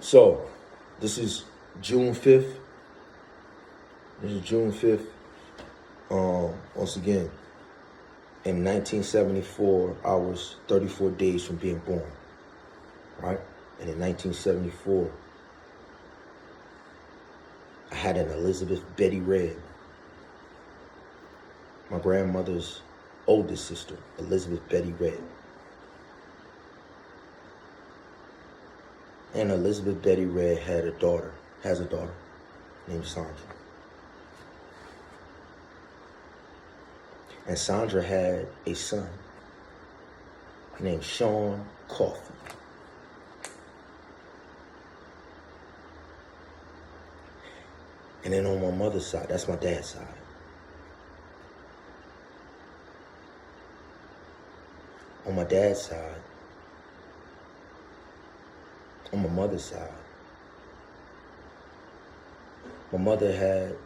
So, this is June 5th. This is June 5th. Once again, in 1974, I was 34 days from being born, right? And in 1974, I had an Elizabeth Betty Red, my grandmother's oldest sister, Elizabeth Betty Red. And Elizabeth Betty Red has a daughter named Sandra. And Sandra had a son named Shawn Coffey. And then on my mother's side, that's my dad's side, on my dad's side, on my mother's side, my mother had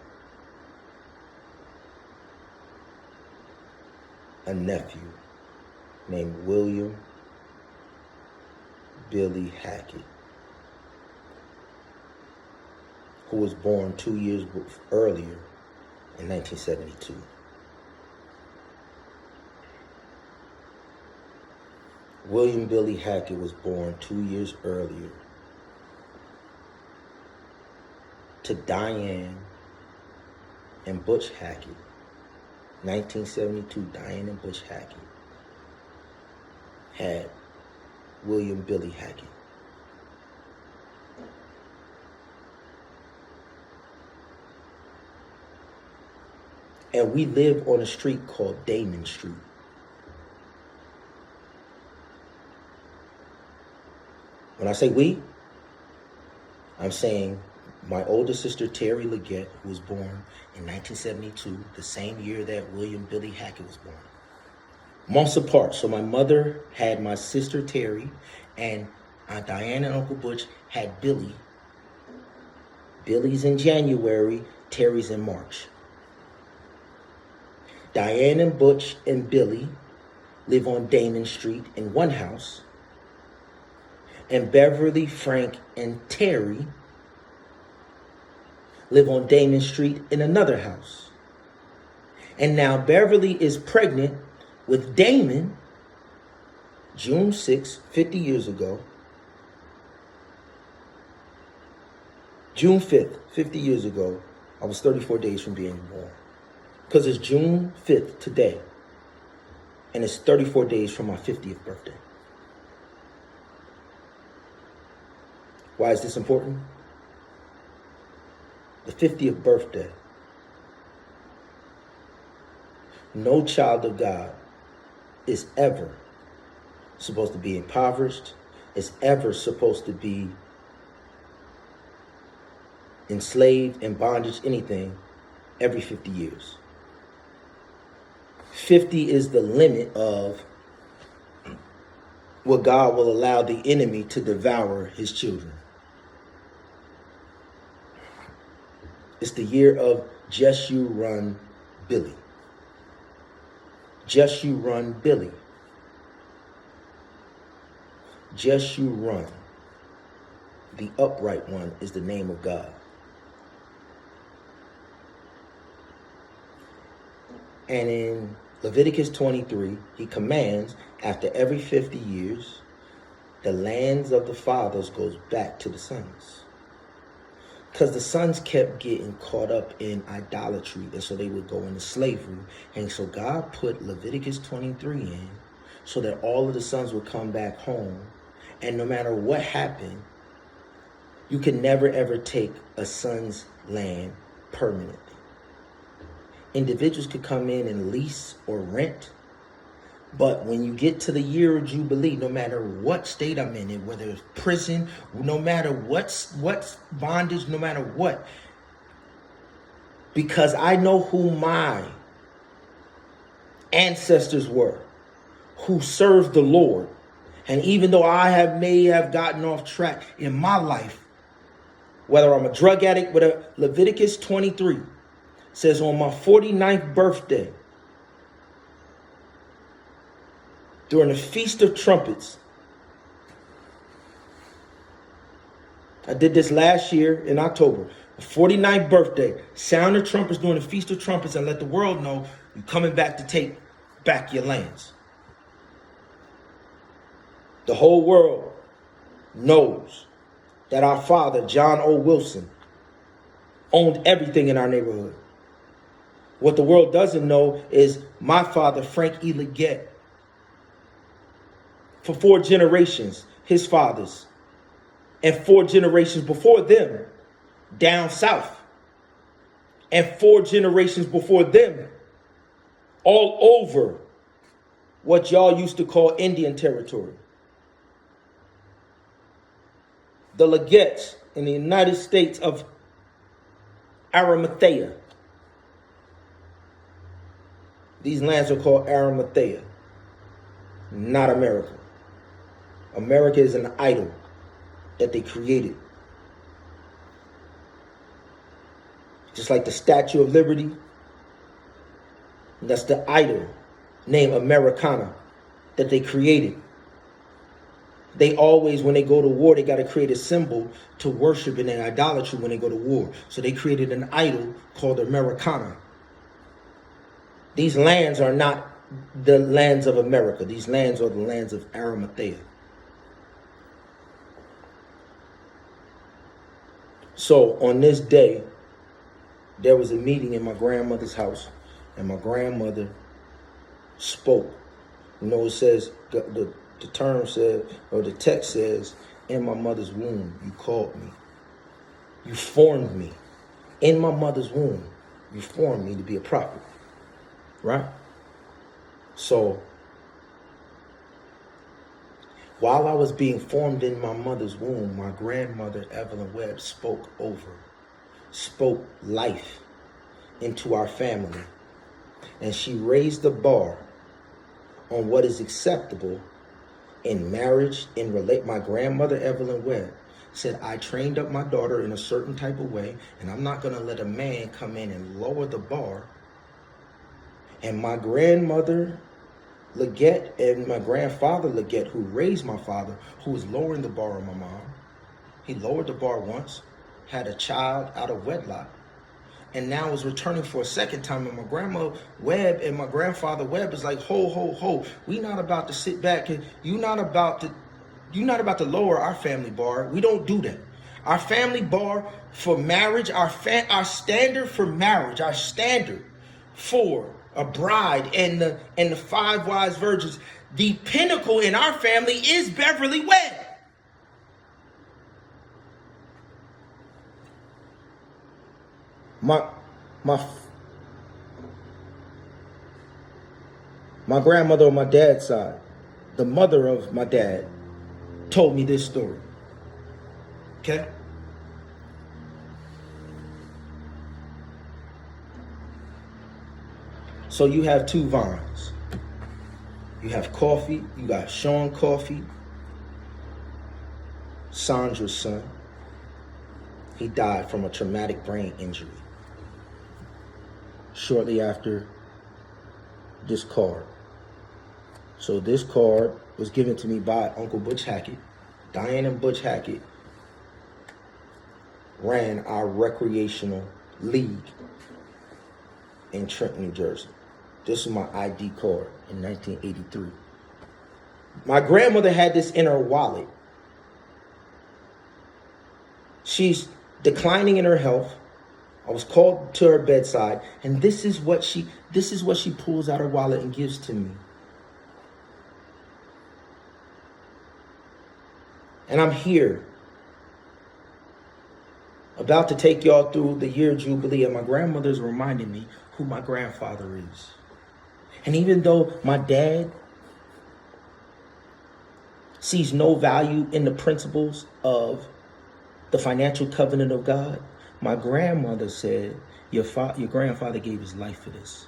a nephew named William Billy Hackett, who was born 2 years earlier in 1972. William Billy Hackett was born 2 years earlier to Diane and Butch Hackett. 1972, Diane and Butch Hackett had William Billy Hackett. And we live on a street called Damon Street. When I say we, I'm saying my older sister, Terry Leggett, who was born in 1972, the same year that William Billy Hackett was born. Months apart. So my mother had my sister, Terry, and Aunt Diane and Uncle Butch had Billy. Billy's in January, Terry's in March. Diane and Butch and Billy live on Damon Street in one house. And Beverly, Frank, and Terry live on Damon Street in another house. And now Beverly is pregnant with Damon June 6, 50 years ago. June 5th, 50 years ago, I was 34 days from being born. Because it's June 5th today. And it's 34 days from my 50th birthday. Why is this important? The 50th birthday. No child of God is ever supposed to be impoverished, is ever supposed to be enslaved, in bondage, anything, every 50 years. 50 is the limit of what God will allow the enemy to devour his children. It's the year of Just You Run, Billy. Just You Run, Billy. Just You Run. The upright one is the name of God. And in Leviticus 23, he commands, after every 50 years, the lands of the fathers goes back to the sons. Because the sons kept getting caught up in idolatry, and so they would go into slavery. And so God put Leviticus 23 in so that all of the sons would come back home. And no matter what happened, you can never ever take a son's land permanently. Individuals could come in and lease or rent. But when you get to the year of Jubilee, no matter what state I'm in, whether it's prison, no matter what's bondage, no matter what, because I know who my ancestors were, who served the Lord. And even though I may have gotten off track in my life, whether I'm a drug addict, whatever, Leviticus 23 says on my 49th birthday, during the Feast of Trumpets, I did this last year in October. 49th birthday. Sound the trumpets during the Feast of Trumpets and let the world know you're coming back to take back your lands. The whole world knows that our father, John O. Wilson, owned everything in our neighborhood. What the world doesn't know is my father, Frank E. Leggett, for 4 generations, his fathers, and 4 generations before them, down south, and 4 generations before them, all over what y'all used to call Indian territory. The Leggetts in the United States of Arimathea. These lands are called Arimathea, not America. America is an idol that they created. Just like the Statue of Liberty, that's the idol named Americana that they created. They always, when they go to war, they got to create a symbol to worship in their idolatry when they go to war. So they created an idol called Americana. These lands are not the lands of America. These lands are the lands of Arimathea. So on this day, there was a meeting in my grandmother's house, and my grandmother spoke. You know, it says, the term says, or the text says, in my mother's womb, you called me. You formed me. In my mother's womb, you formed me to be a prophet. Right? So, while I was being formed in my mother's womb, my grandmother, Evelyn Webb, spoke life into our family. And she raised the bar on what is acceptable in marriage, my grandmother, Evelyn Webb, said, I trained up my daughter in a certain type of way, and I'm not going to let a man come in and lower the bar. And my grandmother, Leggett, and my grandfather, Leggett, who raised my father, who was lowering the bar on my mom, he lowered the bar once, had a child out of wedlock, and now is returning for a second time. And my grandma Webb and my grandfather Webb is like, ho. We not about to sit back. You're not about to lower our family bar. We don't do that. Our family bar for marriage, our standard for marriage, our standard for a bride and the 5 wise virgins, the pinnacle in our family is Beverly Webb. My grandmother on my dad's side, the mother of my dad, told me this story. Okay? So you have 2 vines. You have Coffee, you got Shawn Coffee, Sandra's son. He died from a traumatic brain injury shortly after this card. So this card was given to me by Uncle Butch Hackett. Diane and Butch Hackett ran our recreational league in Trenton, New Jersey. This is my ID card in 1983. My grandmother had this in her wallet. She's declining in her health. I was called to her bedside, and this is what she pulls out her wallet and gives to me. And I'm here, about to take y'all through the year Jubilee, and my grandmother's reminding me who my grandfather is. And even though my dad sees no value in the principles of the financial covenant of God, my grandmother said, your grandfather gave his life for this.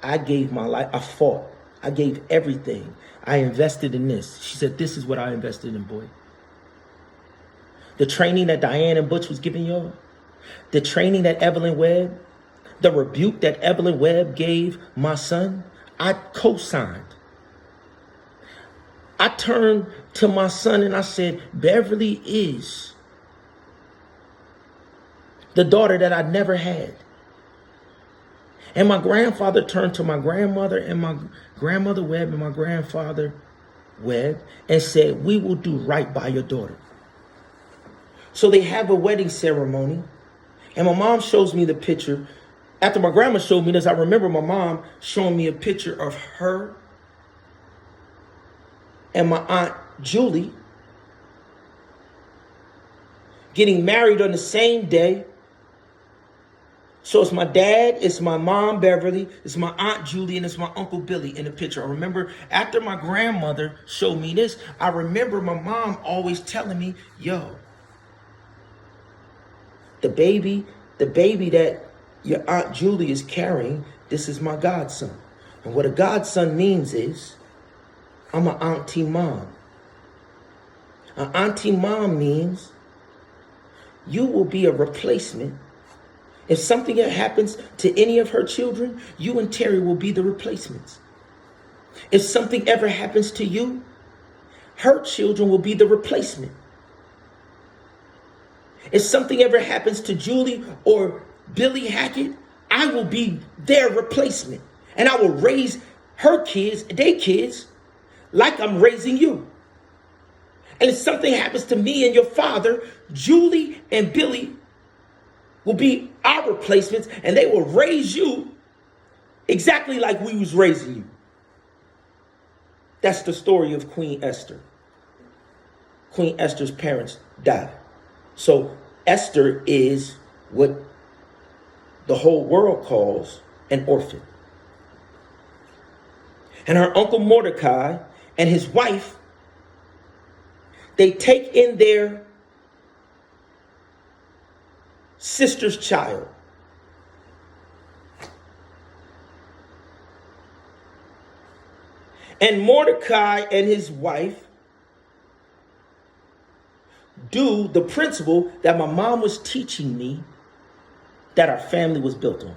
I gave my life. I fought. I gave everything. I invested in this. She said, this is what I invested in, boy. The training that Diane and Butch was giving y'all, the training that Evelyn Webb, the rebuke that Evelyn Webb gave my son, I co-signed. I turned to my son and I said, Beverly is the daughter that I never had. And my grandfather turned to my grandmother and my grandmother Webb and my grandfather Webb and said, we will do right by your daughter. So they have a wedding ceremony. And my mom shows me the picture. After my grandma showed me this, I remember my mom showing me a picture of her and my aunt Julie getting married on the same day. So it's my dad, it's my mom, Beverly, it's my aunt Julie, and it's my uncle Billy in the picture. I remember after my grandmother showed me this, I remember my mom always telling me, yo, the baby that your aunt Julie is carrying, this is my godson. And what a godson means is, I'm an auntie mom. An auntie mom means you will be a replacement. If something happens to any of her children, you and Terry will be the replacements. If something ever happens to you, her children will be the replacement. If something ever happens to Julie or Billy Hackett, I will be their replacement. And I will raise her kids, their kids, like I'm raising you. And if something happens to me and your father, Julie and Billy will be our replacements, and they will raise you exactly like we was raising you. That's the story of Queen Esther. Queen Esther's parents died. So Esther is what the whole world calls an orphan. And her uncle Mordecai and his wife, they take in their sister's child. And Mordecai and his wife do the principle that my mom was teaching me that our family was built on.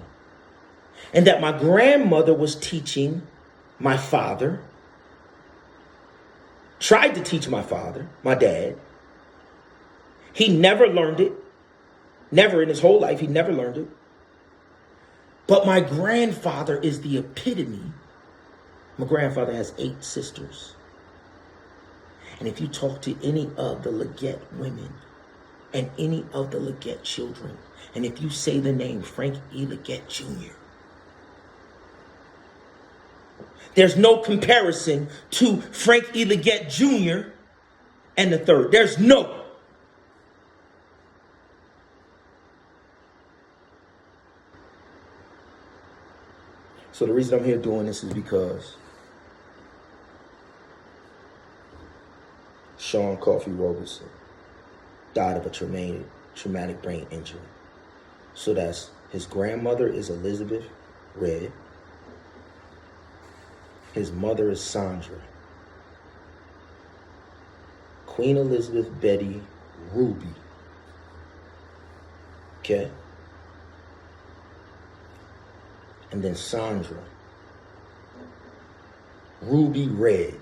And that my grandmother was teaching my father, tried to teach my father, my dad. He never learned it. Never in his whole life, he never learned it. But my grandfather is the epitome. My grandfather has 8 sisters. And if you talk to any of the Leggett women and any of the Leggett children, and if you say the name Frank E. Leggett Jr., there's no comparison to Frank E. Leggett Jr. and the third. There's no. So the reason I'm here doing this is because Shawn Coffey Roberson died of a traumatic brain injury. So that's his grandmother is Elizabeth Red. His mother is Sandra. Queen Elizabeth Betty Ruby. Okay? And then Sandra, Ruby Red,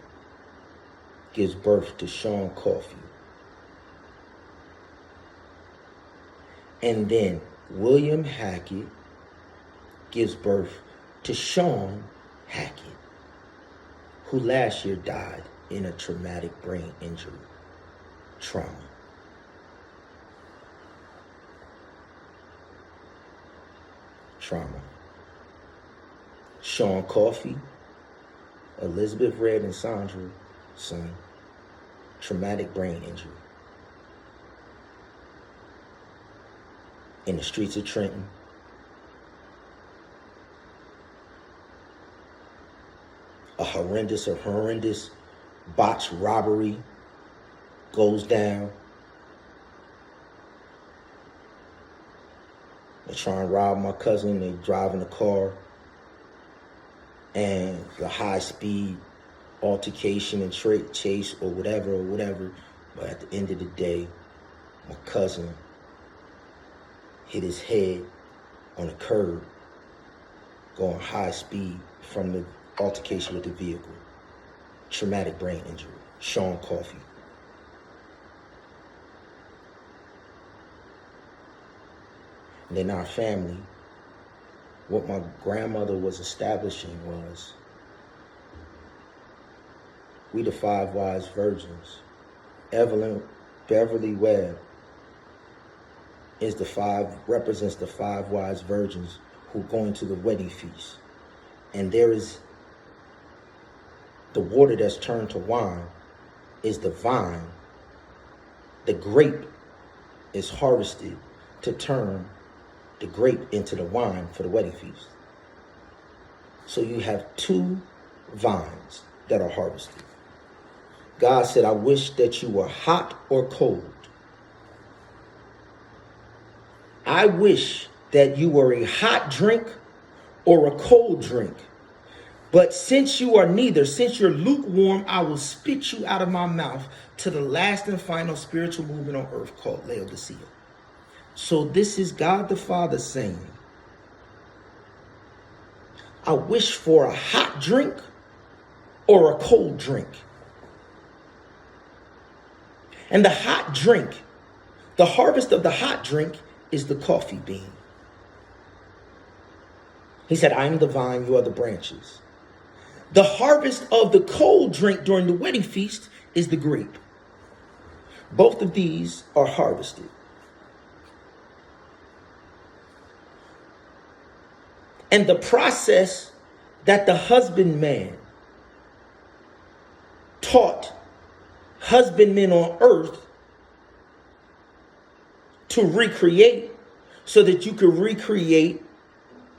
gives birth to Shawn Coffey. And then William Hackett gives birth to Shawn Hackett, who last year died in a traumatic brain injury, trauma. Shawn Coffey, Elizabeth Red and Sandra, son, traumatic brain injury. In the streets of Trenton. A horrendous botched robbery goes down. They try and rob my cousin. They drive in the car. And the high-speed altercation and chase or whatever. But at the end of the day, my cousin hit his head on a curb going high speed from the altercation with the vehicle. Traumatic brain injury. Shawn Coffey. And in our family, what my grandmother was establishing was we the 5 wise virgins. Beverly Webb represents the 5 wise virgins who are going to the wedding feast. And there is the water that's turned to wine is the vine. The grape is harvested to turn the grape into the wine for the wedding feast. So you have 2 vines that are harvested. God said, I wish that you were hot or cold. I wish that you were a hot drink or a cold drink. But since you are neither, since you're lukewarm, I will spit you out of my mouth to the last and final spiritual movement on earth called Laodicea. So this is God the Father saying, I wish for a hot drink or a cold drink. And the hot drink, the harvest of the hot drink is the coffee bean. He said, I am the vine, you are the branches. The harvest of the cold drink during the wedding feast is the grape. Both of these are harvested. And the process that the husbandman taught husbandmen on earth to recreate so that you could recreate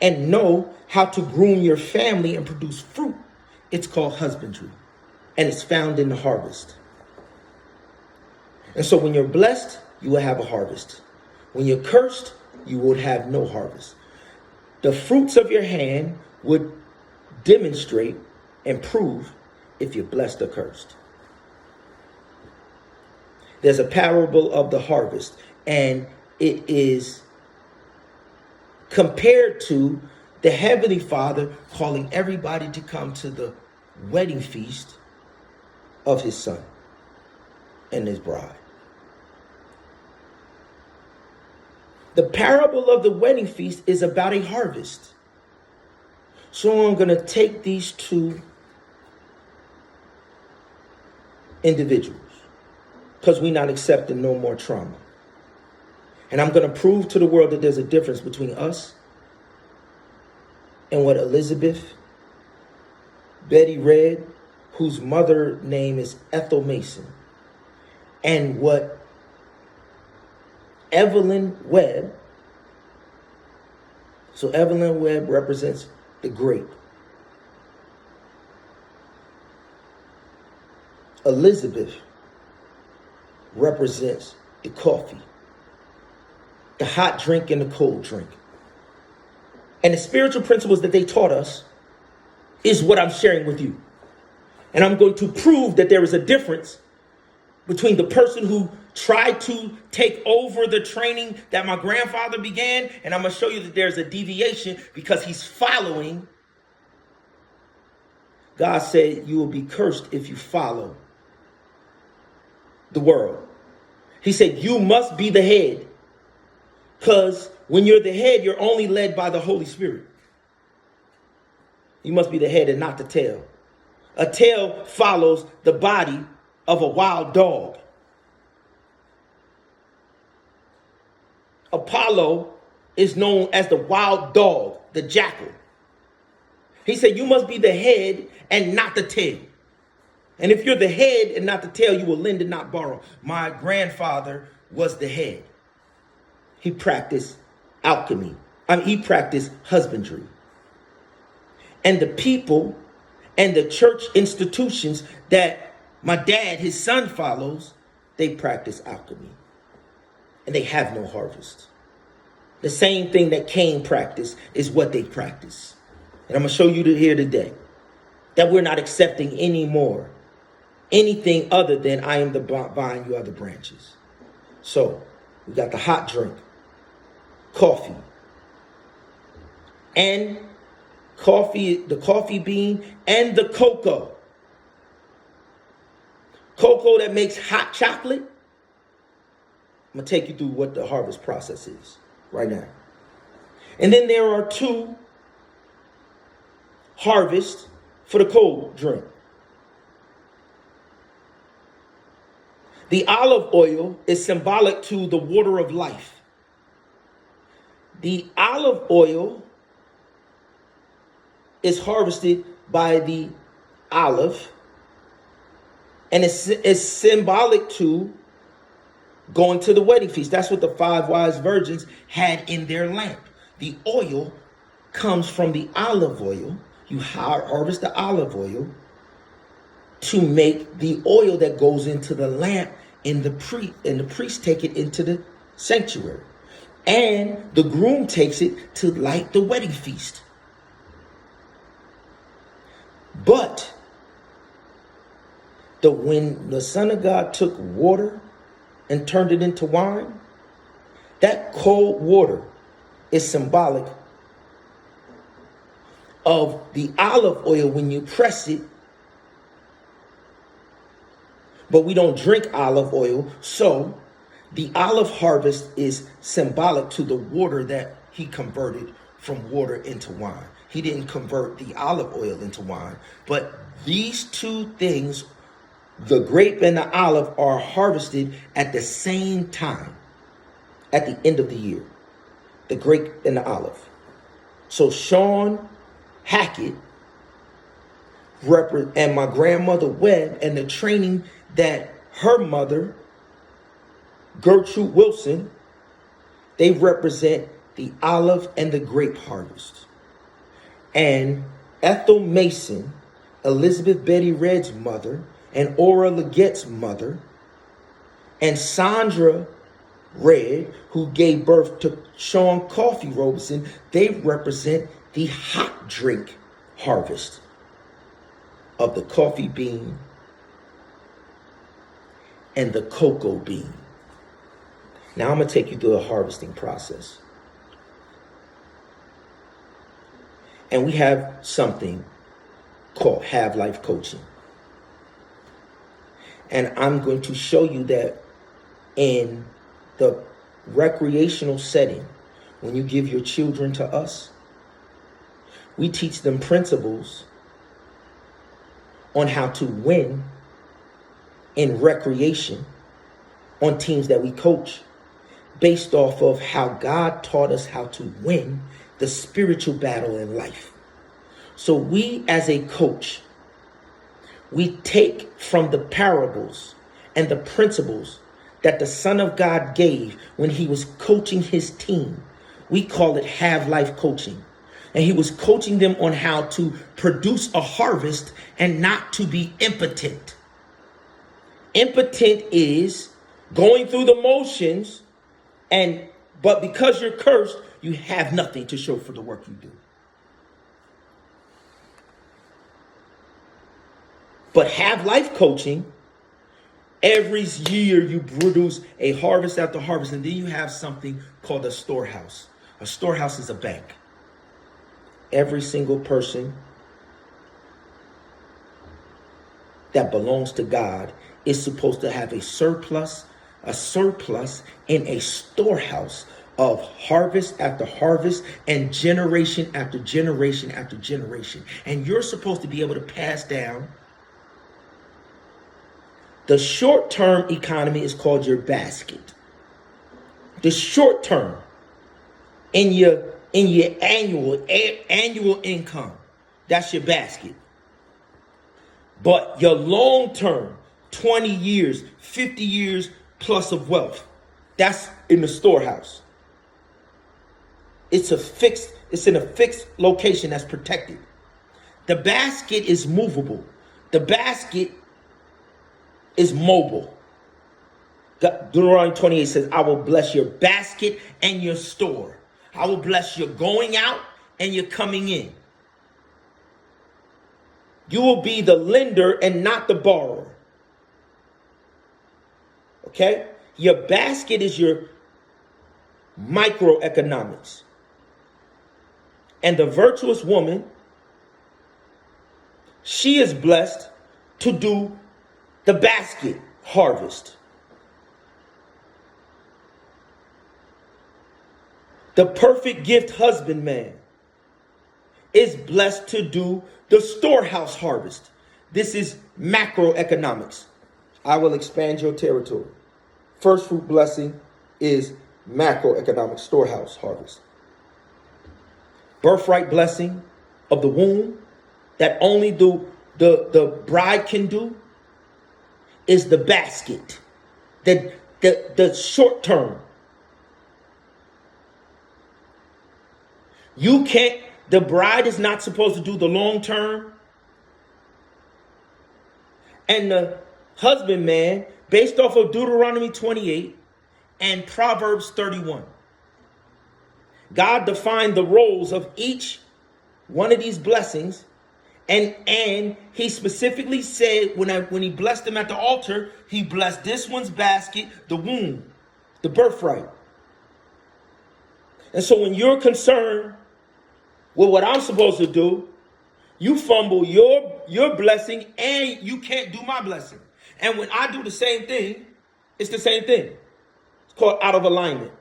and know how to groom your family and produce fruit. It's called husbandry, and it's found in the harvest. And so when you're blessed, you will have a harvest. When you're cursed, you would have no harvest. The fruits of your hand would demonstrate and prove if you're blessed or cursed. There's a parable of the harvest, and it is compared to the Heavenly Father calling everybody to come to the wedding feast of his son and his bride. The parable of the wedding feast is about a harvest. So I'm going to take these 2 individuals because we're not accepting no more trauma. And I'm going to prove to the world that there's a difference between us and what Elizabeth, Betty read, whose mother name is Ethel Mason, and what Evelyn Webb. So Evelyn Webb represents the grape. Elizabeth represents the coffee, the hot drink and the cold drink. And the spiritual principles that they taught us is what I'm sharing with you. And I'm going to prove that there is a difference between the person who tried to take over the training that my grandfather began, and I'm going to show you that there's a deviation because he's following. God said you will be cursed if you follow the world. He said you must be the head, because when you're the head, you're only led by the Holy Spirit. You must be the head and not the tail. A tail follows the body of a wild dog. Apollo is known as the wild dog, the jackal. He said you must be the head and not the tail. And if you're the head and not the tail, you will lend and not borrow. My grandfather was the head. He practiced alchemy. He practiced husbandry. And the people and the church institutions that my dad, his son, follows, they practice alchemy. And they have no harvest. The same thing that Cain practiced is what they practice. And I'm going to show you here today that we're not accepting anymore anything other than I am the vine, you are the branches. So we got the hot drink, coffee, and the coffee bean, and the cocoa. Cocoa that makes hot chocolate. I'm going to take you through what the harvest process is right now. And then there are two harvests for the cold drink. The olive oil is symbolic to the water of life. The olive oil is harvested by the olive, and it's symbolic to going to the wedding feast. That's what the 5 wise virgins had in their lamp. The oil comes from the olive oil. You harvest the olive oil to make the oil that goes into the lamp, and the priest take it into the sanctuary. And the groom takes it to light the wedding feast. But when the Son of God took water and turned it into wine, that cold water is symbolic of the olive oil when you press it. But we don't drink olive oil, so the olive harvest is symbolic to the water that he converted from water into wine. He didn't convert the olive oil into wine, but these two things, the grape and the olive, are harvested at the same time at the end of the year. The grape and the olive. So Shawn Hackett and my grandmother Webb, and the training that her mother, Gertrude Wilson, they represent the olive and the grape harvest. And Ethel Mason, Elizabeth Betty Redd's mother, and Ora Leggett's mother, and Sandra Redd, who gave birth to Shawn Coffee Robeson, they represent the hot drink harvest of the coffee bean and the cocoa bean. Now I'm going to take you through the harvesting process. And we have something called Have Life Coaching. And I'm going to show you that in the recreational setting, when you give your children to us, we teach them principles on how to win in recreation on teams that we coach, based off of how God taught us how to win the spiritual battle in life. So we, as a coach, we take from the parables and the principles that the Son of God gave when he was coaching his team. We call it Have Life Coaching. And he was coaching them on how to produce a harvest and not to be impotent. Impotent is going through the motions, but because you're cursed, you have nothing to show for the work you do. But Have Life Coaching, every year you produce a harvest after harvest, and then you have something called a storehouse. A storehouse is a bank. Every single person that belongs to God is supposed to have a surplus in a storehouse of harvest after harvest and generation after generation after generation. And you're supposed to be able to pass down. The short-term economy is called your basket. The short term in your annual income, that's your basket. But your long term, 20 years, 50 years plus of wealth, that's in the storehouse. It's in a fixed location that's protected. The basket is movable. The basket is mobile. Deuteronomy 28 says, I will bless your basket and your store. I will bless your going out and your coming in. You will be the lender and not the borrower. Okay? Your basket is your microeconomics. And the virtuous woman, she is blessed to do the basket harvest. The perfect gift husbandman is blessed to do the storehouse harvest. This is macroeconomics. I will expand your territory. First fruit blessing is macroeconomic storehouse harvest. Birthright blessing of the womb that only the bride can do is the basket, the short term. You can't, the bride is not supposed to do the long term. And the husbandman, based off of Deuteronomy 28 and Proverbs 31, God defined the roles of each one of these blessings. And he specifically said when he blessed them at the altar, he blessed this one's basket, the womb, the birthright. And so when you're concerned with what I'm supposed to do, you fumble your blessing and you can't do my blessing. And when I do the same thing, it's the same thing. It's called out of alignment.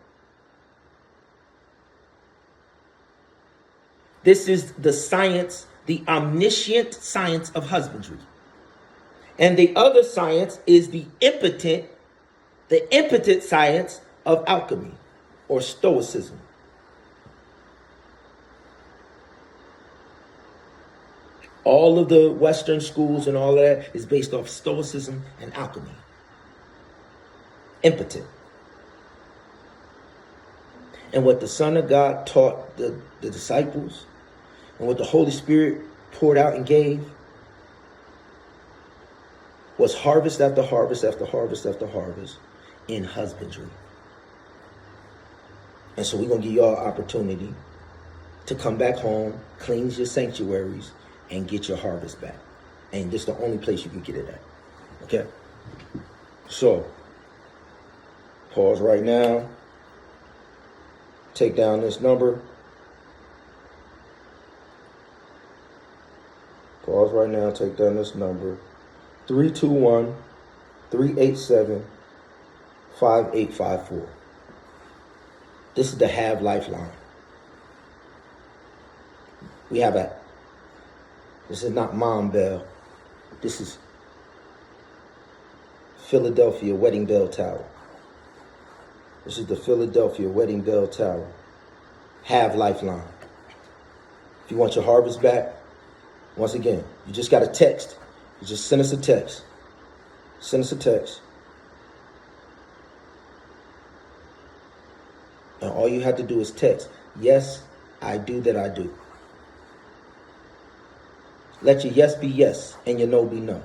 This is the science, the omniscient science of husbandry. And the other science is the impotent science of alchemy or stoicism. All of the Western schools and all of that is based off stoicism and alchemy. Impotent. And what the Son of God taught the disciples and what the Holy Spirit poured out and gave was harvest after harvest after harvest after harvest in husbandry. And so we're going to give y'all an opportunity to come back home, cleanse your sanctuaries, and get your harvest back. And this is the only place you can get it at. Okay? So, pause right now. Take down this number. Pause right now. Take down this number. 321-387-5854. This is the Have Lifeline. We have a This is not Mom Bell. This is Philadelphia Wedding Bell Tower. This is the Philadelphia Wedding Bell Tower. Have Lifeline. If you want your harvest back, once again, you just got to text. You just send us a text. Send us a text. And all you have to do is text, yes, I do that I do. Let your yes be yes and your no be no.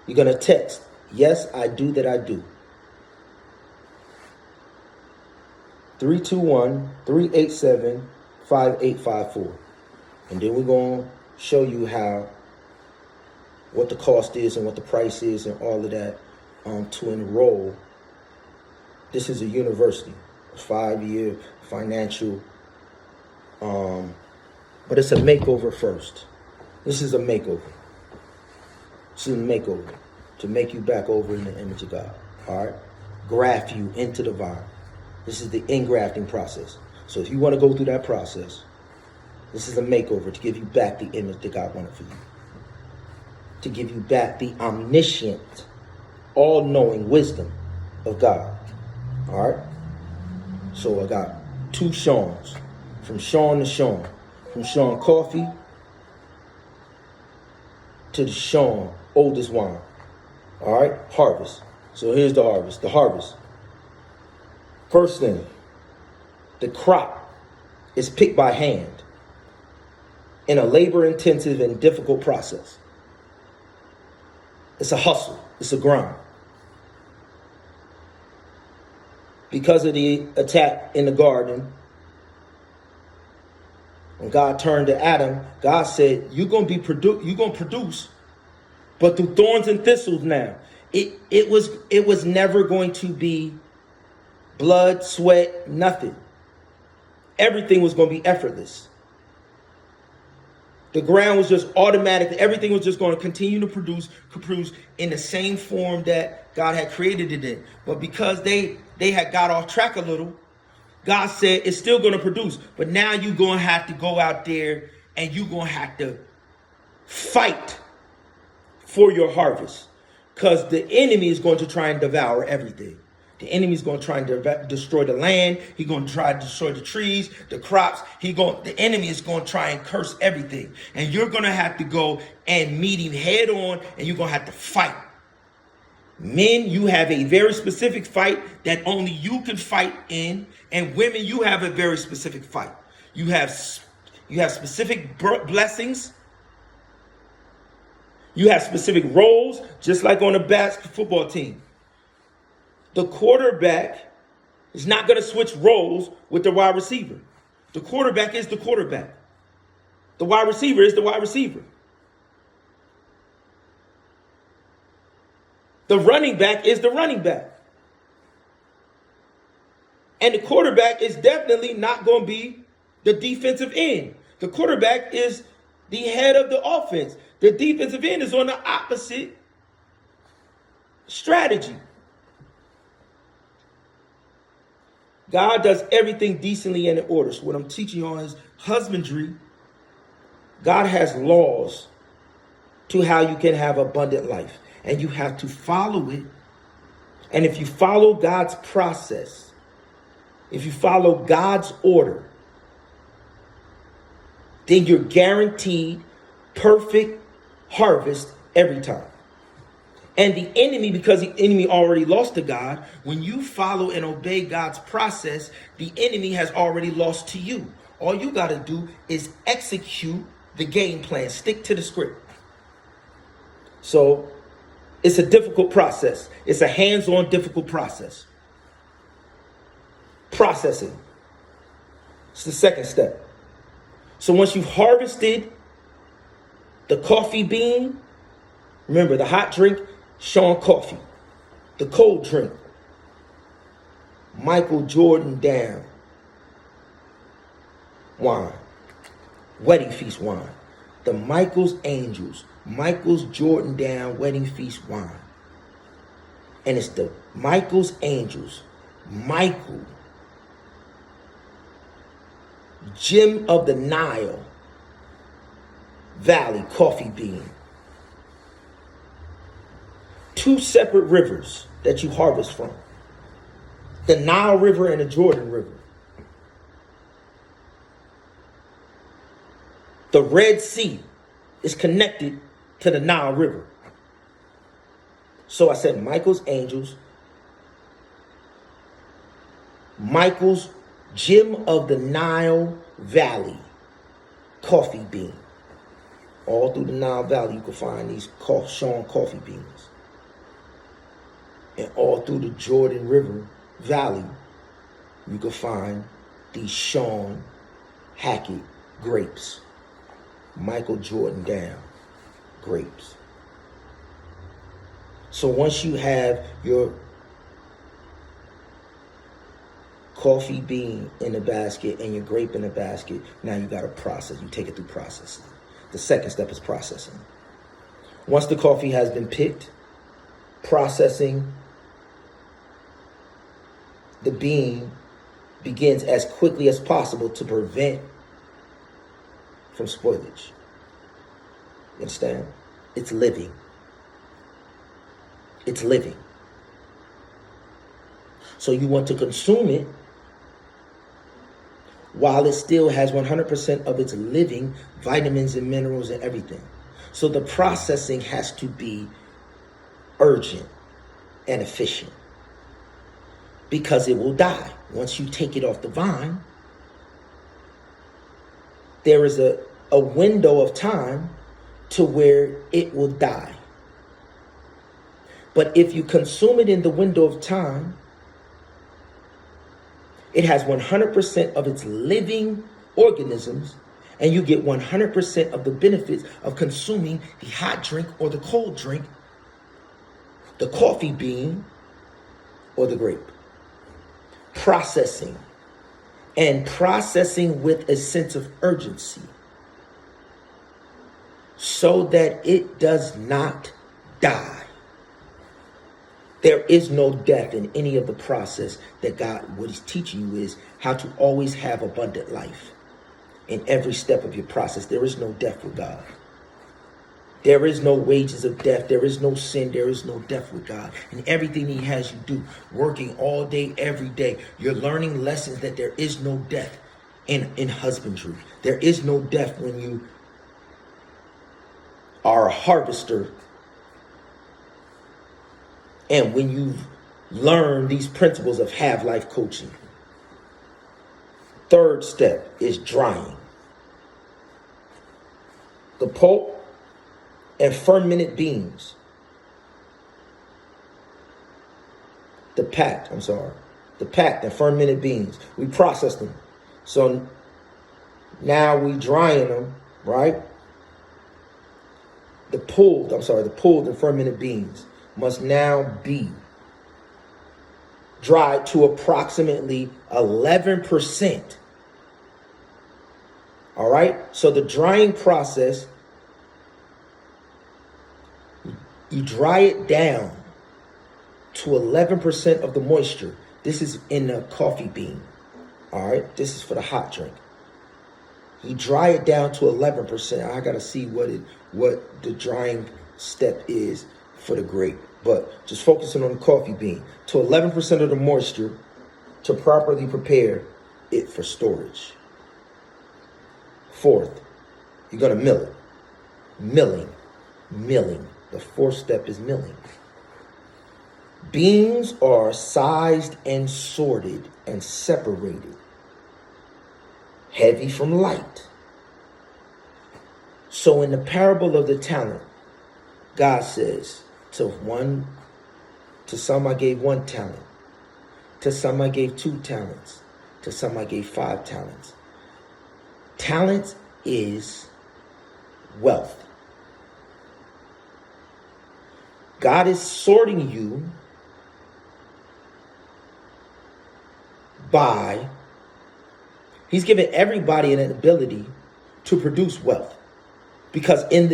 You're going to text, yes, I do that I do. 321-387-5854. And then we're going to show you what the cost is and what the price is and all of that to enroll. This is a university, a 5-year financial, but it's a makeover first. This is a makeover. This is a makeover to make you back over in the image of God. All right? Graft you into the vine. This is the engrafting process. So if you want to go through that process, this is a makeover to give you back the image that God wanted for you. To give you back the omniscient, all-knowing wisdom of God. All right? So I got 2 Shawns. From Shawn to Shawn. From Shawn Coffee to the Shawn Oldest Wine. All right? Harvest. So here's the harvest. The harvest. First thing, the crop is picked by hand in a labor-intensive and difficult process. It's a hustle. It's a grind. Because of the attack in the garden, when God turned to Adam, God said, you're going to produce, but through thorns and thistles now. It was never going to be blood, sweat, nothing. Everything was going to be effortless. The ground was just automatic. Everything was just going to continue to produce in the same form that God had created it in. But because they had got off track a little, God said it's still going to produce, but now you're going to have to go out there and you're going to have to fight for your harvest, because the enemy is going to try and devour everything. The enemy is going to try and destroy the land. He's going to try to destroy the trees, the crops. The enemy is going to try and curse everything. And you're going to have to go and meet him head on, and you're going to have to fight. Men, you have a very specific fight that only you can fight in. And women, you have a very specific fight. You have specific blessings. You have specific roles, just like on a basketball team. The quarterback is not going to switch roles with the wide receiver. The quarterback is the quarterback. The wide receiver is the wide receiver. The running back is the running back. And the quarterback is definitely not going to be the defensive end. The quarterback is the head of the offense. The defensive end is on the opposite strategy. God does everything decently and in order. So what I'm teaching you on is husbandry. God has laws to how you can have abundant life. And you have to follow it. And if you follow God's process, if you follow God's order, then you're guaranteed perfect harvest every time. And the enemy, because the enemy already lost to God, when you follow and obey God's process, the enemy has already lost to you. All you got to do is execute the game plan. Stick to the script. So it's a difficult process. It's a hands-on difficult process. Processing. It's the second step. So once you've harvested the coffee bean, remember the hot drink, Shawn coffee. The cold drink, Michael Jordan down wine. Wedding feast wine. The Michael's Angels, Michael's Jordan down wedding feast wine. And it's the Michael's Angels, Michael, Gem of the Nile Valley coffee bean. Two separate rivers that you harvest from. The Nile River and the Jordan River. The Red Sea is connected to the Nile River. So I said Michael's Angels, Michael's Gem of the Nile Valley coffee bean. All through the Nile Valley you can find these Shawn coffee beans. And all through the Jordan River Valley, you can find these Shawn Hackett grapes. Michael Jordan down grapes. So once you have your coffee bean in the basket and your grape in the basket, now you got to process. You take it through processing. The second step is processing. Once the coffee has been picked, processing the bean begins as quickly as possible to prevent from spoilage. You understand? It's living. It's living. So you want to consume it while it still has 100% of its living vitamins and minerals and everything. So the processing has to be urgent and efficient, because it will die. Once you take it off the vine, there is a window of time to where it will die. But if you consume it in the window of time, it has 100% of its living organisms, and you get 100% of the benefits of consuming the hot drink or the cold drink, the coffee bean or the grape. Processing, and processing with a sense of urgency so that it does not die. There is no death in any of the process that God, what he's teaching you is how to always have abundant life. In every step of your process, there is no death with God. There is no wages of death. There is no sin. There is no death with God. And everything he has you do, working all day, every day, you're learning lessons that there is no death in husbandry. There is no death when you are a harvester. And when you learn these principles of have life coaching. Third step is drying. The pulp and fermented beans. The packed and fermented beans. We process them. So now we drying them, right? The pulled and fermented beans must now be dried to approximately 11%. All right? So the drying process, you dry it down to 11% of the moisture. This is in the coffee bean. All right? This is for the hot drink. You dry it down to 11%. I got to see what the drying step is for the grape. But just focusing on the coffee bean. To 11% of the moisture to properly prepare it for storage. Fourth, you're going to mill it. Milling. The fourth step is milling. Beans are sized and sorted and separated. Heavy from light. So in the parable of the talent, God says, to some I gave 1 talent. To some I gave 2 talents. To some I gave 5 talents. Talent is wealth. God is sorting you by, he's given everybody an ability to produce wealth. Because in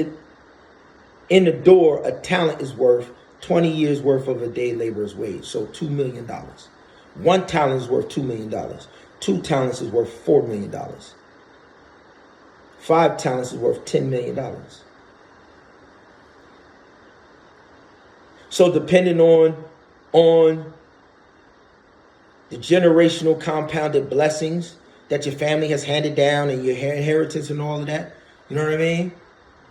the door, a talent is worth 20 years worth of a day laborer's wage. So $2 million. 1 talent is worth $2 million. 2 talents is worth $4 million. 5 talents is worth $10 million. So depending on the generational compounded blessings that your family has handed down and your inheritance and all of that, you know what I mean?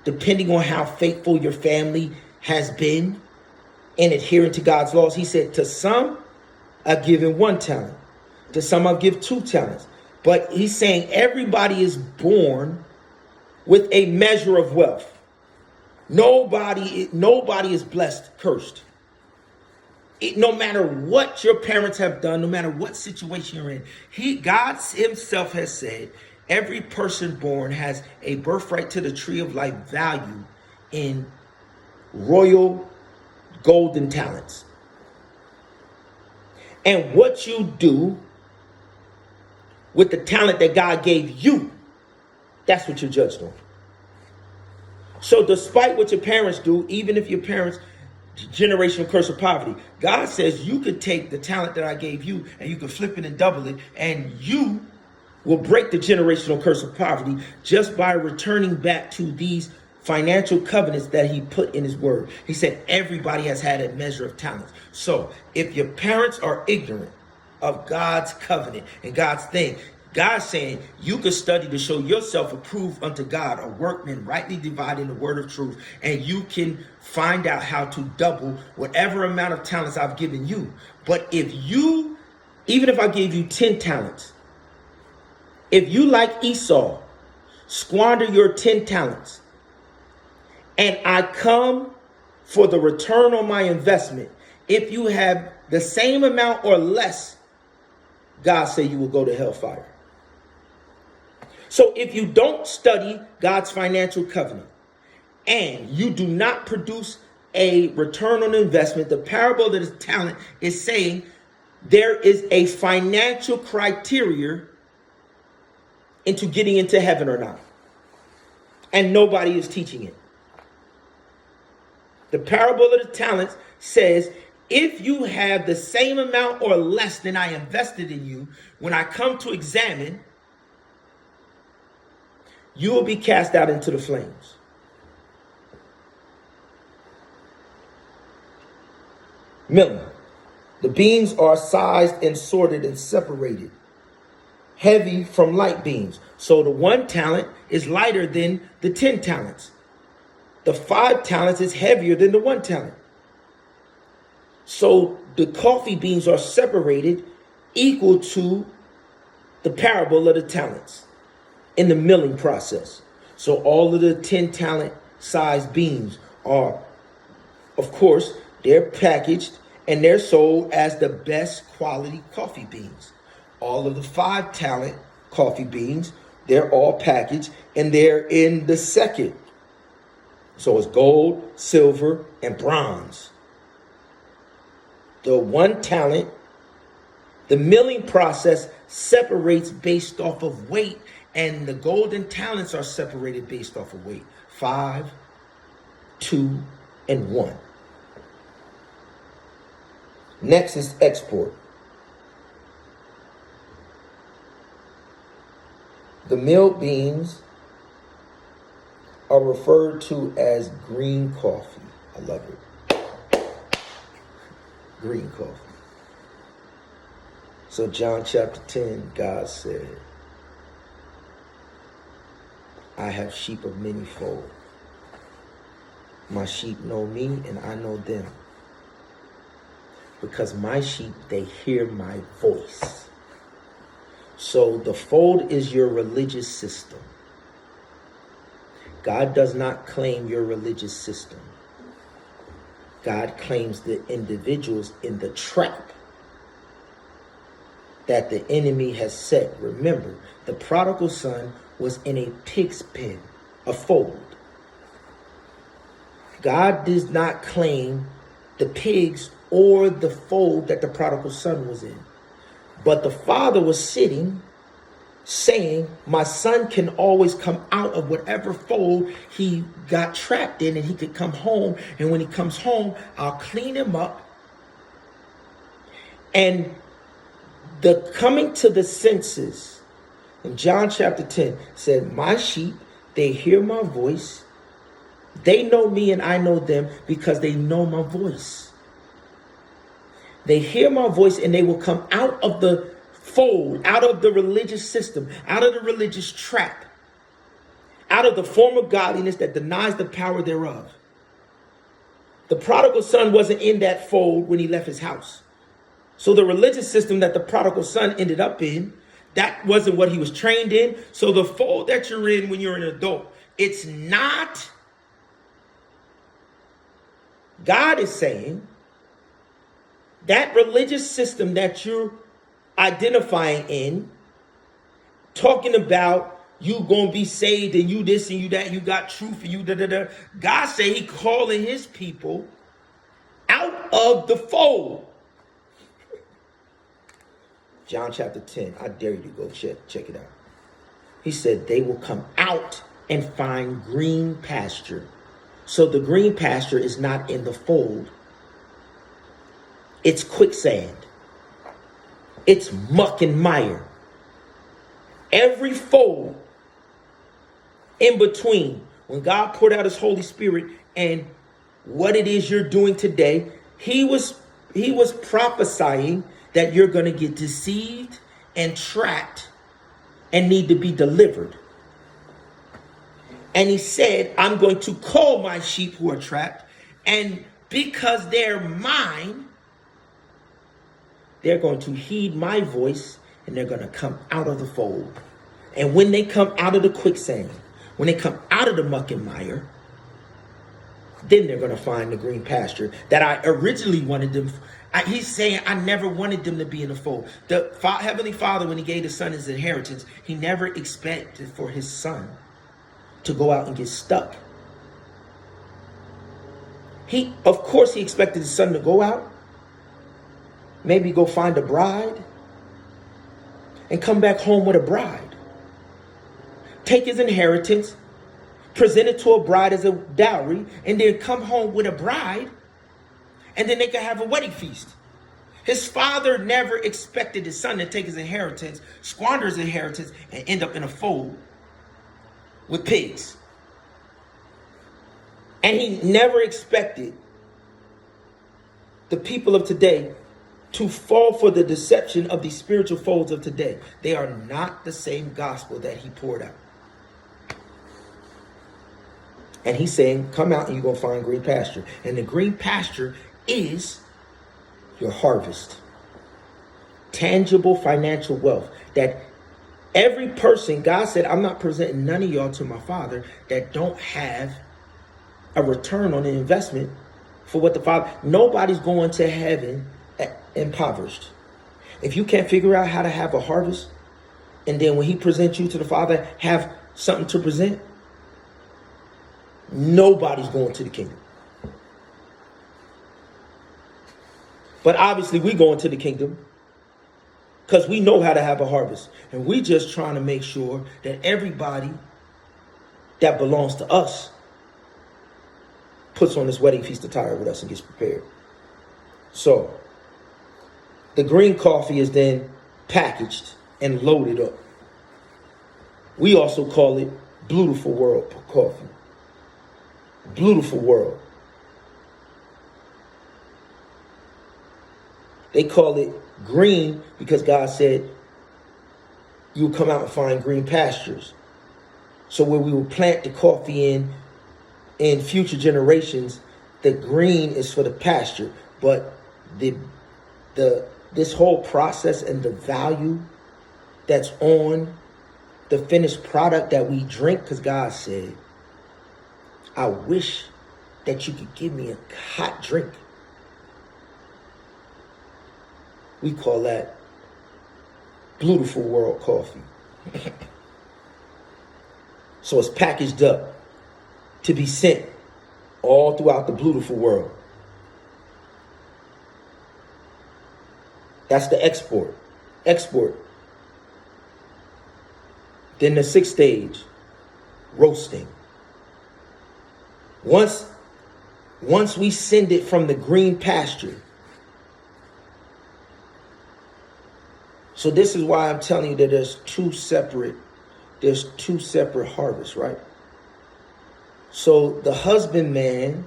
Depending on how faithful your family has been in adhering to God's laws, he said, to some I've given 1 talent. To some I'll give 2 talents. But he's saying everybody is born with a measure of wealth. Nobody is blessed, cursed. No matter what your parents have done, no matter what situation you're in, God himself has said, every person born has a birthright to the tree of life value in royal golden talents. And what you do with the talent that God gave you, that's what you're judged on. So despite what your parents do, even if your parents, generational curse of poverty, God says you could take the talent that I gave you and you can flip it and double it, and you will break the generational curse of poverty just by returning back to these financial covenants that he put in his word. He said everybody has had a measure of talents. So if your parents are ignorant of God's covenant and God's thing, God's saying you could study to show yourself approved unto God, a workman rightly dividing the word of truth, and you can find out how to double whatever amount of talents I've given you. But even if I gave you 10 talents, if you, like Esau, squander your 10 talents, and I come for the return on my investment, if you have the same amount or less, God say you will go to hellfire. So if you don't study God's financial covenant and you do not produce a return on investment, the parable of the talent is saying there is a financial criteria into getting into heaven or not. And nobody is teaching it. The parable of the talents says If you have the same amount or less than I invested in you, when I come to examine, you will be cast out into the flames. Milling. The beams are sized and sorted and separated. Heavy from light beams. So the 1 talent is lighter than the 10 talents. The 5 talents is heavier than the 1 talent. So the coffee beans are separated equal to the parable of the talents in the milling process. So all of the 10 talent size beans are, of course, they're packaged and they're sold as the best quality coffee beans. All of the 5 talent coffee beans, they're all packaged and they're in the second. So it's gold, silver, and bronze. The 1 talent, the milling process separates based off of weight, and the golden talents are separated based off of weight. 5, 2, and 1. Next is export. The milled beans are referred to as green coffee. I love it. Green coffee. So John chapter 10, God said, I have sheep of many fold. My sheep know me and I know them. Because my sheep, they hear my voice. So the fold is your religious system. God does not claim your religious system. God claims the individuals in the trap that the enemy has set. Remember, the prodigal son was in a pig's pen, a fold. God does not claim the pigs or the fold that the prodigal son was in. But the father was sitting saying, my son can always come out of whatever fold he got trapped in, and he could come home. And when he comes home, I'll clean him up. And the coming to the senses in John chapter 10 said, my sheep, they hear my voice. They know me and I know them because they know my voice. They hear my voice and they will come out of the fold, out of the religious system, out of the religious trap, out of the form of godliness that denies the power thereof. The prodigal son wasn't in that fold when he left his house. So the religious system that the prodigal son ended up in, that wasn't what he was trained in. So the fold that you're in when you're an adult, it's not. God is saying that religious system that you're identifying in, talking about you gonna be saved and you this and you that, you got truth and you da da da. God say he calling his people out of the fold. John chapter 10, I dare you to go check it out. He said they will come out and find green pasture. So the green pasture is not in the fold. It's quicksand. It's muck and mire. Every fold in between, when God poured out his Holy Spirit and what it is you're doing today, he was prophesying that you're going to get deceived and trapped and need to be delivered. And he said, I'm going to call my sheep who are trapped, and because they're mine, they're going to heed my voice and they're going to come out of the fold. And when they come out of the quicksand, when they come out of the muck and mire, then they're going to find the green pasture that I originally wanted them. He's saying I never wanted them to be in the fold. The Heavenly Father, when he gave the son his inheritance, he never expected for his son to go out and get stuck. Of course, he expected his son to go out, maybe go find a bride, and come back home with a bride. Take his inheritance, present it to a bride as a dowry, and then come home with a bride and then they could have a wedding feast. His father never expected his son to take his inheritance, squander his inheritance, and end up in a fold with pigs. And he never expected the people of today to fall for the deception of these spiritual folds of today. They are not the same gospel that he poured out. And he's saying, come out and you're going to find green pasture. And the green pasture is your harvest. Tangible financial wealth that every person, God said, I'm not presenting none of y'all to my Father that don't have a return on the investment for what the Father, nobody's going to heaven impoverished. If you can't figure out how to have a harvest, and then when he presents you to the Father, have something to present, nobody's going to the kingdom. But obviously we go into the kingdom because we know how to have a harvest. And we just trying to make sure that everybody that belongs to us puts on this wedding feast attire with us and gets prepared. So the green coffee is then packaged and loaded up. We also call it Beautiful World coffee. Beautiful World. They call it green because God said you'll come out and find green pastures. So where we will plant the coffee in future generations, the green is for the pasture. But this whole process and the value that's on the finished product that we drink, because God said, I wish that you could give me a hot drink. We call that Beautiful World coffee. So it's packaged up to be sent all throughout the beautiful world. That's the export. Then the sixth stage, roasting. Once we send it from the green pasture. So this is why I'm telling you that there's two separate harvests, right? So the husbandman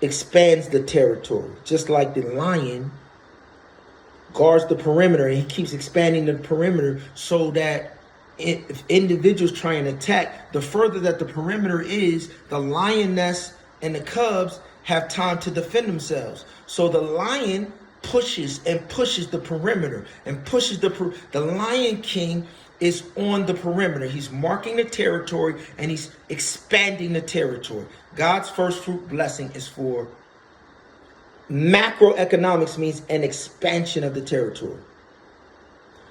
expands the territory, just like the lion guards the perimeter, and he keeps expanding the perimeter so that if individuals try and attack, the further that the perimeter is, the lioness and the cubs have time to defend themselves. So the lion pushes the perimeter and pushes the Lion King is on the perimeter. He's marking the territory and he's expanding the territory. God's first fruit blessing is for macroeconomics, means an expansion of the territory.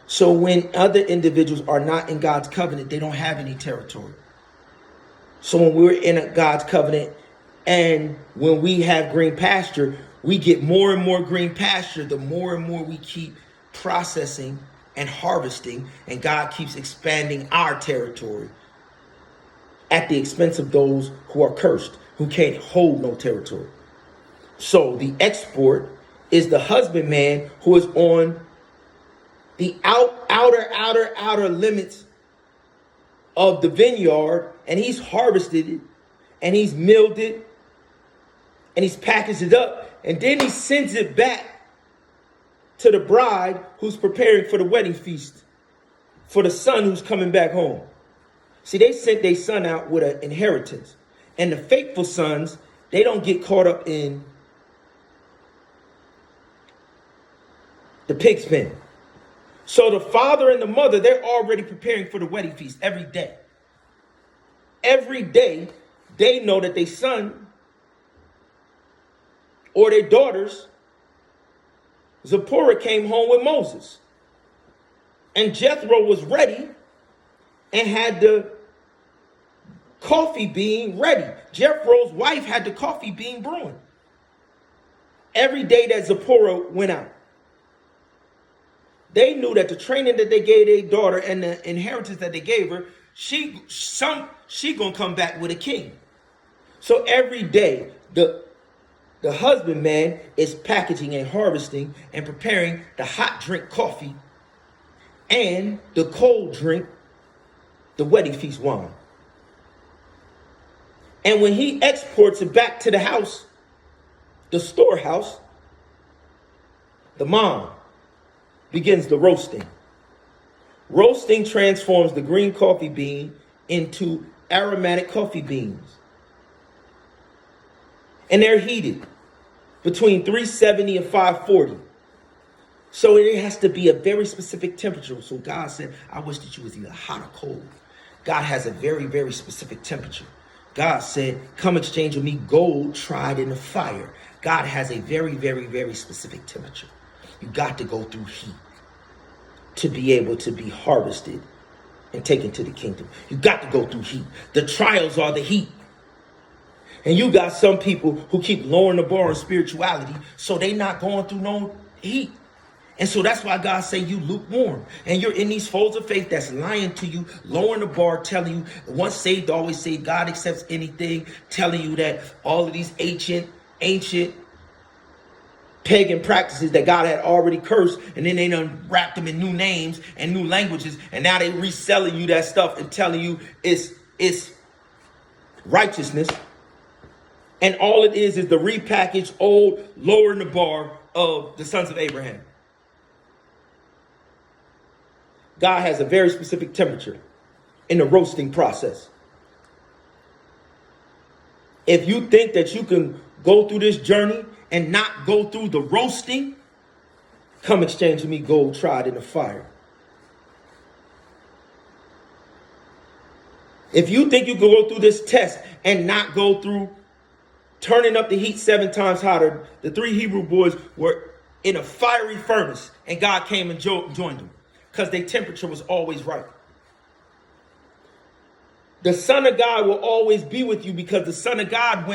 So when other individuals are not in God's covenant, they don't have any territory. So when we're in God's covenant and when we have green pasture, we get more and more green pasture the more and more we keep processing and harvesting, and God keeps expanding our territory at the expense of those who are cursed, who can't hold no territory. So the export is the husbandman who is on the outer limits of the vineyard, and he's harvested it, and he's milled it, and he's packaged it up, and then he sends it back to the bride who's preparing for the wedding feast, for the son who's coming back home. See, they sent their son out with an inheritance, and the faithful sons, they don't get caught up in the pig's pen. So the father and the mother, they're already preparing for the wedding feast every day. Every day, they know that their son or their daughters, Zipporah, came home with Moses. And Jethro was ready and had the coffee bean ready. Jethro's wife had the coffee bean brewing. Every day that Zipporah went out, they knew that the training that they gave their daughter and the inheritance that they gave her, she gonna come back with a king. So every day, the The husbandman is packaging and harvesting and preparing the hot drink coffee and the cold drink, the wedding feast wine. And when he exports it back to the house, the storehouse, the mom begins the roasting. Roasting transforms the green coffee bean into aromatic coffee beans. And they're heated between 370 and 540. So it has to be a very specific temperature. So God said, I wish that you was either hot or cold. God has a very, very specific temperature. God said, come exchange with me gold tried in the fire. God has a very, very, very specific temperature. You got to go through heat to be able to be harvested and taken to the kingdom. You got to go through heat. The trials are the heat. And you got some people who keep lowering the bar on spirituality, so they not going through no heat. And so that's why God say you lukewarm. And you're in these folds of faith that's lying to you, lowering the bar, telling you once saved, always saved, God accepts anything, telling you that all of these ancient pagan practices that God had already cursed, and then they done wrapped them in new names and new languages, and now they reselling you that stuff and telling you it's righteousness. And all it is the repackaged old, lowering the bar of the sons of Abraham. God has a very specific temperature in the roasting process. If you think that you can go through this journey and not go through the roasting, come exchange with me gold tried in the fire. If you think you can go through this test and not go through turning up the heat 7 times hotter, the 3 Hebrew boys were in a fiery furnace and God came and joined them because their temperature was always right. The Son of God will always be with you because the Son of God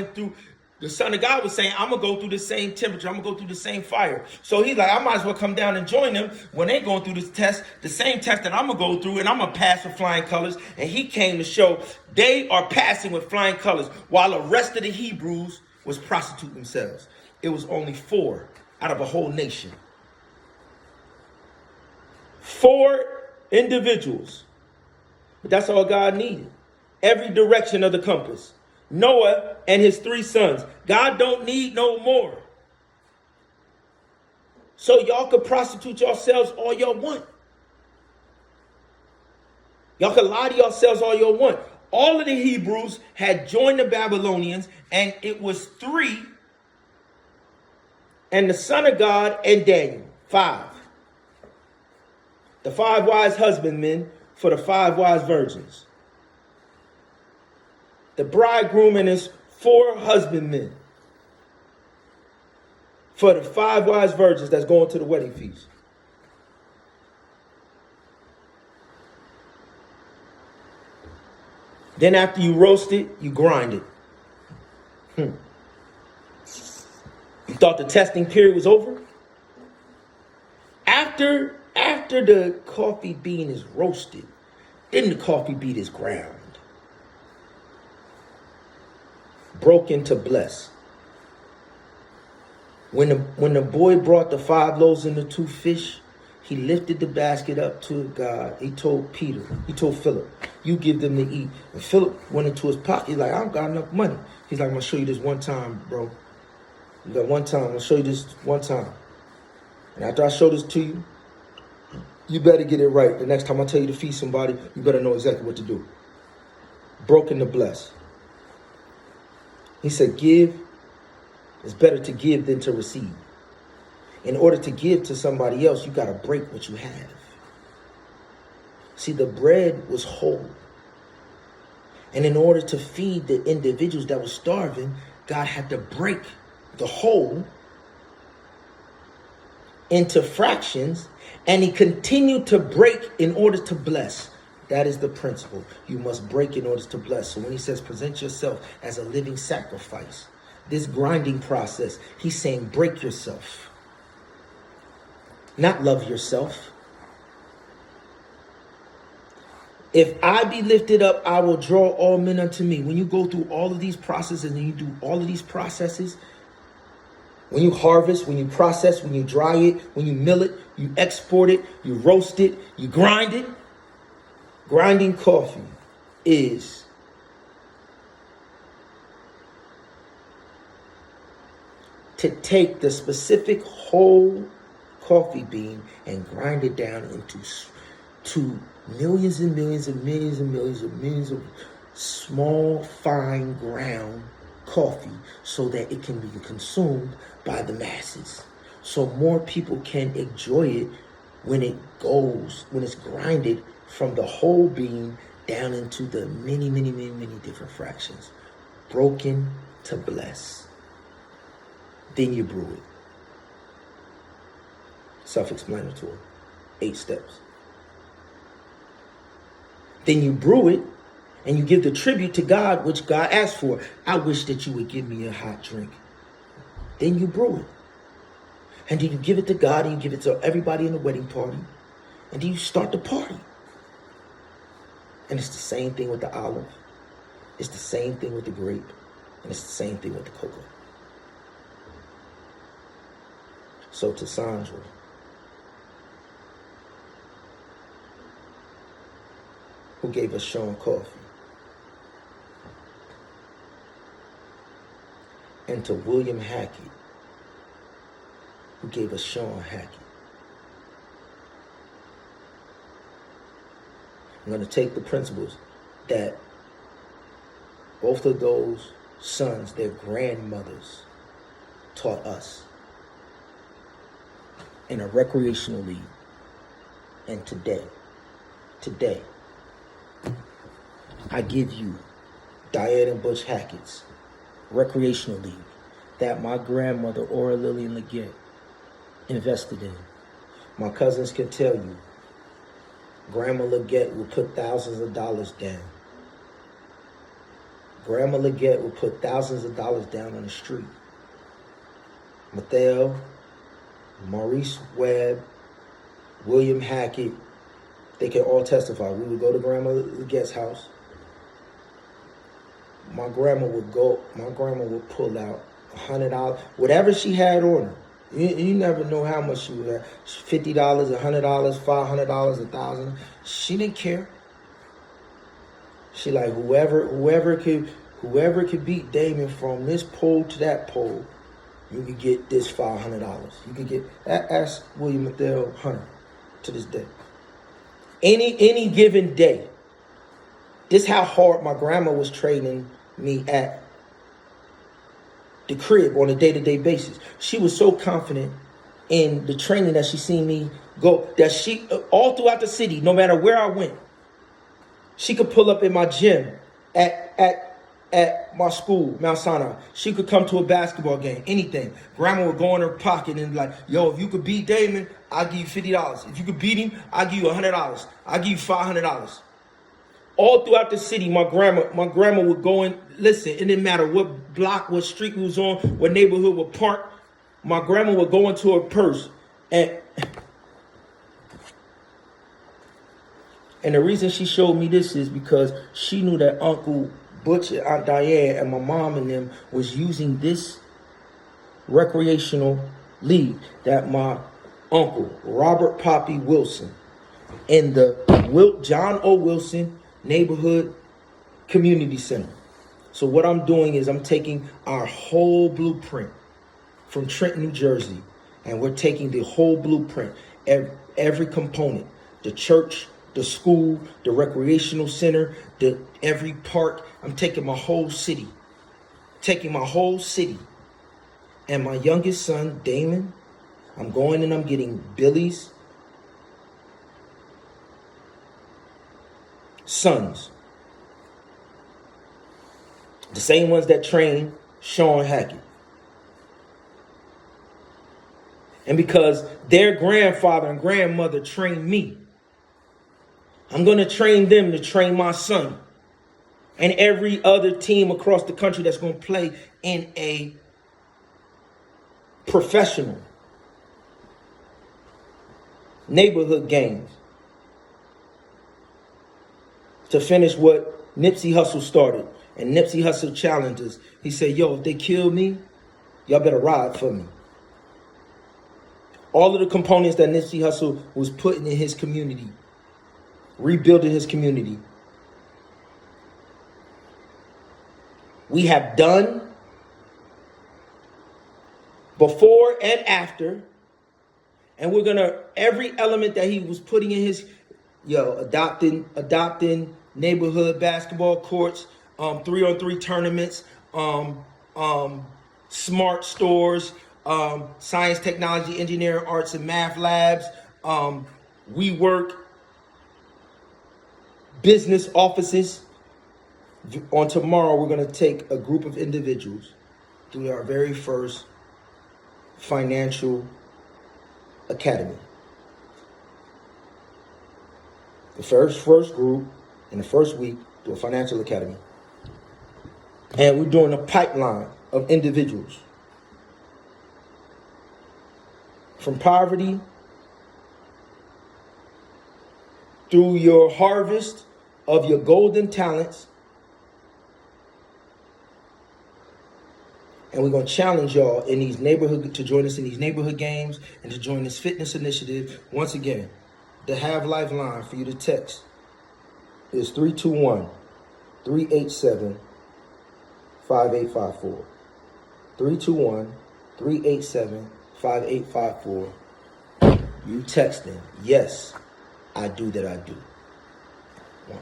the Son of God was saying, I'm going to go through the same temperature. I'm going to go through the same fire. So he's like, I might as well come down and join them when they're going through this test, the same test that I'm going to go through, and I'm going to pass with flying colors. And he came to show they are passing with flying colors while the rest of the Hebrews was prostituting themselves. It was only 4 out of a whole nation. 4 individuals. But that's all God needed. Every direction of the compass. Noah and his 3 sons. God don't need no more. So y'all could prostitute yourselves all y'all want. Y'all could lie to yourselves all y'all want. All of the Hebrews had joined the Babylonians, and it was 3, and the Son of God and Daniel, 5. The 5 wise husbandmen for the 5 wise virgins. The bridegroom and his 4 husbandmen for the 5 wise virgins that's going to the wedding feast. Then after you roast it, you grind it. You thought the testing period was over? After the coffee bean is roasted, then the coffee bean is ground. Broken to bless. When the boy brought the 5 loaves and the 2 fish, he lifted the basket up to God. He told Philip, you give them to eat. And Philip went into his pocket. He's like, I don't got enough money. He's like, I'm going to show you this one time, bro. You got one time. I'll show you this one time. And after I show this to you, you better get it right. The next time I tell you to feed somebody, you better know exactly what to do. Broken to bless. He said, give. It's better to give than to receive. In order to give to somebody else, you got to break what you have. See, the bread was whole. And in order to feed the individuals that were starving, God had to break the whole into fractions, and he continued to break in order to bless. That is the principle. You must break in order to bless. So when he says present yourself as a living sacrifice, this grinding process, he's saying break yourself, not love yourself. If I be lifted up, I will draw all men unto me. When you go through all of these processes and you do all of these processes, When you harvest, when you process, when you dry it, when you mill it, you export it, you roast it, you grind it. Grinding coffee is to take the specific whole coffee bean and grind it down into millions and millions and millions and millions and millions of small, fine ground coffee so that it can be consumed by the masses. So more people can enjoy it when it's grinded from the whole bean down into the many, many, many, many different fractions. Broken to bless. Then you brew it. Self-explanatory. 8 steps. Then you brew it and you give the tribute to God, which God asked for. I wish that you would give me a hot drink. Then you brew it. And then you give it to God and you give it to everybody in the wedding party. And then you start the party. And it's the same thing with the olive. It's the same thing with the grape. And it's the same thing with the cocoa. So to Sandra, who gave us Shawn coffee, and to William Hackett, who gave us Shawn Hackett. I'm going to take the principles that both of those sons, their grandmothers, taught us in a recreational league. And today, I give you Diane and Butch Hackett's recreational league that my grandmother, Ora Lillian Leggett, invested in. My cousins can tell you, Grandma Leggett would put thousands of dollars down. Grandma Leggett would put thousands of dollars down on the street. Mattel, Maurice Webb, William Hackett, they can all testify. We would go to Grandma Legett's house. My grandma would pull out $100, whatever she had on her. You never know how much she would have. $50, $100, $500, $1,000. She didn't care. She like whoever could beat Damon from this pole to that pole, you could get this $500. You could get ask William Mattel Hunter to this day. Any given day. This how hard my grandma was training me at the crib on a day-to-day basis. She was so confident in the training that she seen me go, that she, all throughout the city, no matter where I went, she could pull up in my gym at my school, Mount Sinai. She could come to a basketball game, anything. Grandma would go in her pocket and be like, yo, if you could beat Damon, I'll give you $50. If you could beat him, I'll give you $100. I'll give you $500. All throughout the city, my grandma would go in. Listen, it didn't matter what block, what street we was on, what neighborhood, what park. My grandma would go into her purse. And the reason she showed me this is because she knew that Uncle Butch and Aunt Diane and my mom and them was using this recreational league that my uncle, Robert Poppy Wilson, in the John O. Wilson Neighborhood Community Center. So what I'm doing is I'm taking our whole blueprint from Trenton, New Jersey, and we're taking the whole blueprint, every component, the church, the school, the recreational center, every park. I'm taking my whole city, and my youngest son, Damon, I'm going and I'm getting Billy's sons, the same ones that trained Shawn Hackett. And because their grandfather and grandmother trained me, I'm going to train them to train my son and every other team across the country that's going to play in a professional neighborhood games to finish what Nipsey Hussle started. And Nipsey Hussle challenges. He said, yo, if they kill me, y'all better ride for me. All of the components that Nipsey Hussle was putting in his community, rebuilding his community, we have done before and after. And we're gonna, every element that he was putting in his, adopting neighborhood basketball courts, 3-on-3 tournaments, smart stores, science, technology, engineering, arts, and math labs, we work, business offices. On tomorrow, we're gonna take a group of individuals through our very first financial academy. The first group in the first week to a financial academy. And we're doing a pipeline of individuals from poverty through your harvest of your golden talents. And we're going to challenge y'all in these neighborhood, to join us in these neighborhood games and to join this fitness initiative. Once again, the Have Life line for you to text is 321-387-5854. 321-387-5854. You texting, yes, I do that I do. One.